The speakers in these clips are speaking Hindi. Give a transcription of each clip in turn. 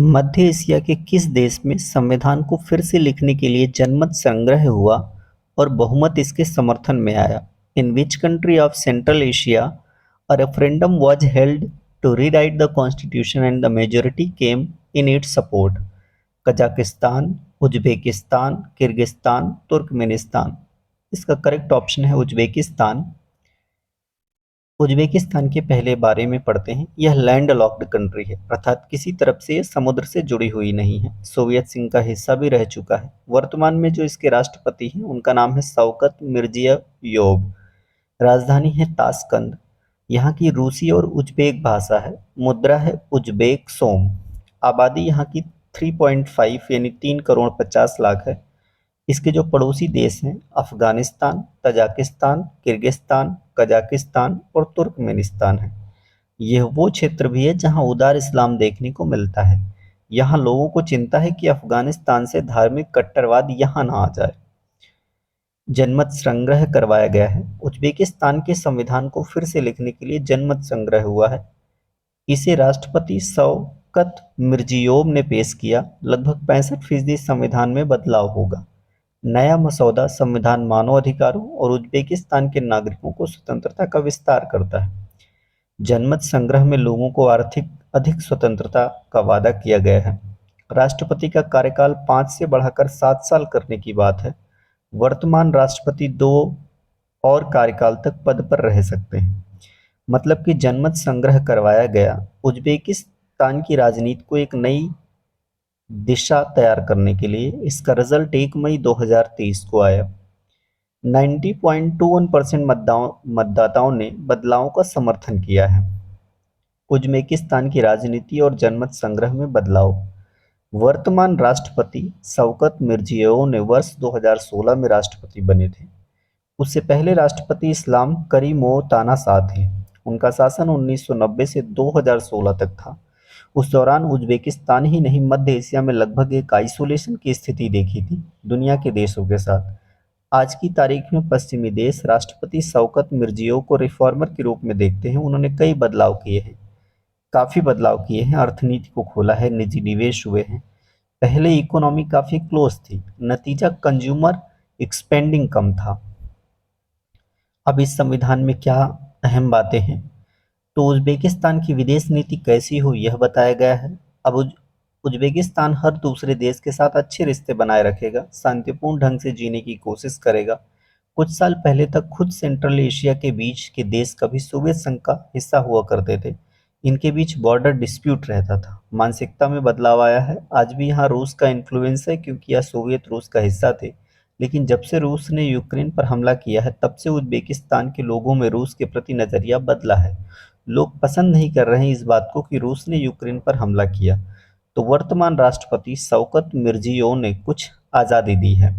मध्य एशिया के किस देश में संविधान को फिर से लिखने के लिए जनमत संग्रह हुआ और बहुमत इसके समर्थन में आया? In which country of central Asia a referendum was held to rewrite the constitution and the majority came in its support? Kazakhstan, Uzbekistan, Kyrgyzstan, Turkmenistan. इसका करेक्ट ऑप्शन है उज्बेकिस्तान। उज्बेकिस्तान के पहले बारे में पढ़ते हैं। यह लैंड लॉक्ड कंट्री है, अर्थात किसी तरफ से समुद्र से जुड़ी हुई नहीं है। सोवियत संघ का हिस्सा भी रह चुका है। वर्तमान में जो इसके राष्ट्रपति हैं उनका नाम है शौकत मिर्जियोयेव। राजधानी है ताशकंद। यहाँ की रूसी और उज्बेक भाषा है। मुद्रा है उज्बेक सोम। आबादी यहाँ की 3.5 यानी 3,50,00,000 है। इसके जो पड़ोसी देश हैं अफगानिस्तान, तजाकिस्तान, किर्गिस्तान, कजाकिस्तान और तुर्कमेनिस्तान है। यह वो क्षेत्र भी है जहां उदार इस्लाम देखने को मिलता है। यहाँ लोगों को चिंता है कि अफगानिस्तान से धार्मिक कट्टरवाद यहाँ ना आ जाए। जनमत संग्रह करवाया गया है। उज्बेकिस्तान के संविधान को फिर से लिखने के लिए जनमत संग्रह हुआ है। इसे राष्ट्रपति शौकत मिर्जियोयेव ने पेश किया। लगभग 65% संविधान में बदलाव होगा। नया मसौदा संविधान मानव अधिकारों और उज्बेकिस्तान के नागरिकों को स्वतंत्रता का विस्तार करता है। जनमत संग्रह में लोगों को आर्थिक अधिक स्वतंत्रता का वादा किया गया है। राष्ट्रपति का कार्यकाल 5 से बढ़ाकर 7 साल करने की बात है। वर्तमान राष्ट्रपति 2 और कार्यकाल तक पद पर रह सकते हैं। मतलब कि जनमत संग्रह करवाया गया उज्बेकिस्तान की राजनीति को एक नई दिशा तैयार करने के लिए। इसका रिजल्ट 1 मई 2023 को आया। 90.21% मतदाताओं ने बदलावों का समर्थन किया है। उज्बेकिस्तान की राजनीति और जनमत संग्रह में बदलाव। वर्तमान राष्ट्रपति शौकत मिर्जियोयेव ने वर्ष 2016 में राष्ट्रपति बने थे। उससे पहले राष्ट्रपति इस्लाम करीमोव तानाशाह थे। उनका शासन 1990 से 2016 तक था। उस दौरान उज्बेकिस्तान ही नहीं, मध्य एशिया में लगभग एक आइसोलेशन की स्थिति देखी थी दुनिया के देशों के साथ। आज की तारीख में पश्चिमी देश राष्ट्रपति शौकत मिर्जियोयेव को रिफॉर्मर के रूप में देखते हैं। उन्होंने कई बदलाव किए हैं, काफ़ी बदलाव किए हैं। अर्थनीति को खोला है, निजी निवेश हुए हैं। पहले इकोनॉमी काफ़ी क्लोज थी, नतीजा कंज्यूमर एक्सपेंडिंग कम था। अब इस संविधान में क्या अहम बातें हैं, तो उज्बेकिस्तान की विदेश नीति कैसी हो यह बताया गया है। अब उज्बेकिस्तान हर दूसरे देश के साथ अच्छे रिश्ते बनाए रखेगा, शांतिपूर्ण ढंग से जीने की कोशिश करेगा। कुछ साल पहले तक खुद सेंट्रल एशिया के बीच के देश कभी सोवियत संघ का हिस्सा हुआ करते थे। इनके बीच बॉर्डर डिस्प्यूट रहता था। मानसिकता में बदलाव आया है। आज भी यहाँ रूस का इन्फ्लुएंस है क्योंकि यह सोवियत रूस का हिस्सा थे। लेकिन जब से रूस ने यूक्रेन पर हमला किया है तब से उज्बेकिस्तान के लोगों में रूस के प्रति नज़रिया बदला है। लोग पसंद नहीं कर रहे हैं इस बात को कि रूस ने यूक्रेन पर हमला किया। तो वर्तमान राष्ट्रपति शौकत मिर्जियोयेव ने कुछ आज़ादी दी है।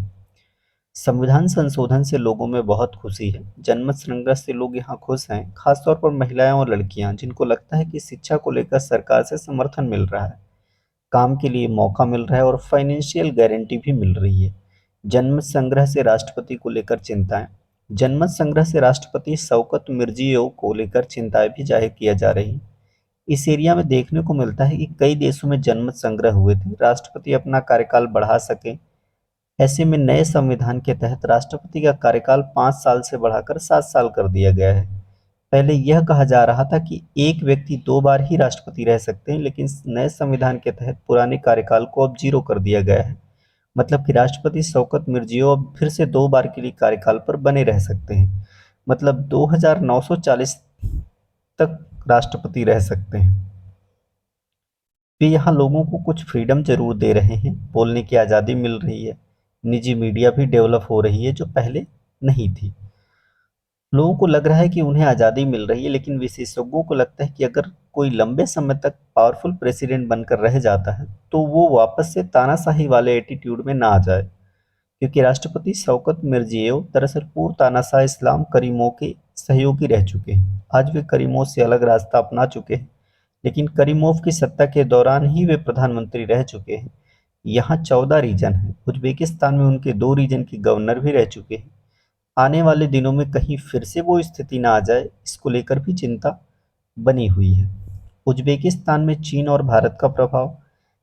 संविधान संशोधन से लोगों में बहुत खुशी है। जनमत संग्रह से लोग यहाँ खुश हैं, खासतौर पर महिलाएं और लड़कियां, जिनको लगता है कि शिक्षा को लेकर सरकार से समर्थन मिल रहा है, काम के लिए मौका मिल रहा है और फाइनेंशियल गारंटी भी मिल रही है। जनमत संग्रह से राष्ट्रपति को लेकर चिंताएं। जनमत संग्रह से राष्ट्रपति शौकत मिर्जियोयेव को लेकर चिंताएं भी जाहिर किया जा रही। इस एरिया में देखने को मिलता है कि कई देशों में जनमत संग्रह हुए थे, राष्ट्रपति अपना कार्यकाल बढ़ा सके। ऐसे में नए संविधान के तहत राष्ट्रपति का कार्यकाल 5 साल से बढ़ाकर 7 साल कर दिया गया है। पहले यह कहा जा रहा था कि एक व्यक्ति 2 बार ही राष्ट्रपति रह सकते हैं, लेकिन नए संविधान के तहत पुराने कार्यकाल को अब 0 कर दिया गया है। मतलब कि राष्ट्रपति शौकत मिर्जियोयेव अब फिर से 2 बार के लिए कार्यकाल पर बने रह सकते हैं। मतलब 2940 तक राष्ट्रपति रह सकते हैं। वे यहाँ लोगों को कुछ फ्रीडम जरूर दे रहे हैं, बोलने की आज़ादी मिल रही है, निजी मीडिया भी डेवलप हो रही है जो पहले नहीं थी। लोगों को लग रहा है कि उन्हें आज़ादी मिल रही है, लेकिन विशेषज्ञों को लगता है कि अगर कोई लंबे समय तक पावरफुल प्रेसिडेंट बनकर रह जाता है तो वो वापस से तानाशाही वाले एटीट्यूड में ना आ जाए। क्योंकि राष्ट्रपति शौकत मिर्जियोयेव दरअसल पूर्व तानाशाह इस्लाम करीमोव के सहयोगी रह चुके हैं। आज वे करीमोव से अलग रास्ता अपना चुके हैं, लेकिन करीमोव की सत्ता के दौरान ही वे प्रधानमंत्री रह चुके हैं। यहाँ 14 रीजन हैं। उज्बेकिस्तान में उनके 2 रीजन के गवर्नर भी रह चुके हैं। आने वाले दिनों में कहीं फिर से वो स्थिति ना आ जाए, इसको लेकर भी चिंता बनी हुई है। उज्बेकिस्तान में चीन और भारत का प्रभाव।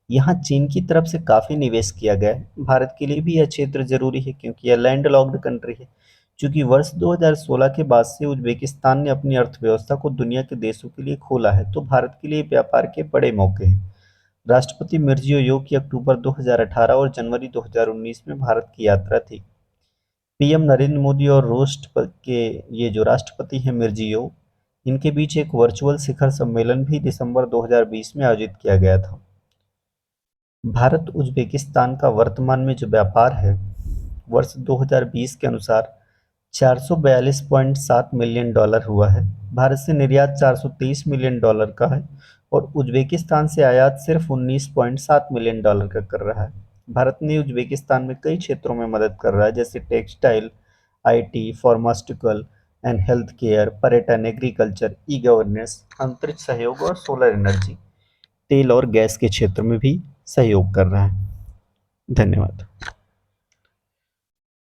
यहाँ चीन की तरफ से काफ़ी निवेश किया गया है। भारत के लिए भी यह क्षेत्र ज़रूरी है क्योंकि यह लैंडलॉक्ड कंट्री है। चूँकि वर्ष 2016 के बाद से उज़्बेकिस्तान ने अपनी अर्थव्यवस्था को दुनिया के देशों के लिए खोला है, तो भारत के लिए व्यापार के बड़े मौके हैं। राष्ट्रपति मिर्जियोयेव की अक्टूबर 2018 और जनवरी 2019 में भारत की यात्रा थी। पीएम नरेंद्र मोदी और ये जो राष्ट्रपति हैं मिर्जियोयेव, इनके बीच एक वर्चुअल शिखर सम्मेलन भी दिसंबर 2020 में आयोजित किया गया था। भारत उज़्बेकिस्तान का वर्तमान में जो व्यापार है, वर्ष 2020 के अनुसार $442.7 मिलियन हुआ है। भारत से निर्यात $423 मिलियन का है और उज़्बेकिस्तान से आयात सिर्फ $19.7 मिलियन का कर रहा है। भारत ने उज़्बेकिस्तान में कई क्षेत्रों में मदद कर रहा है, जैसे textile, IT, pharmaceutical and health care, पर्यटन, एग्रीकल्चर, ई गवर्नेंस, अंतरिक्ष सहयोग और सोलर एनर्जी, तेल और गैस के क्षेत्र में भी सहयोग कर रहा है। धन्यवाद।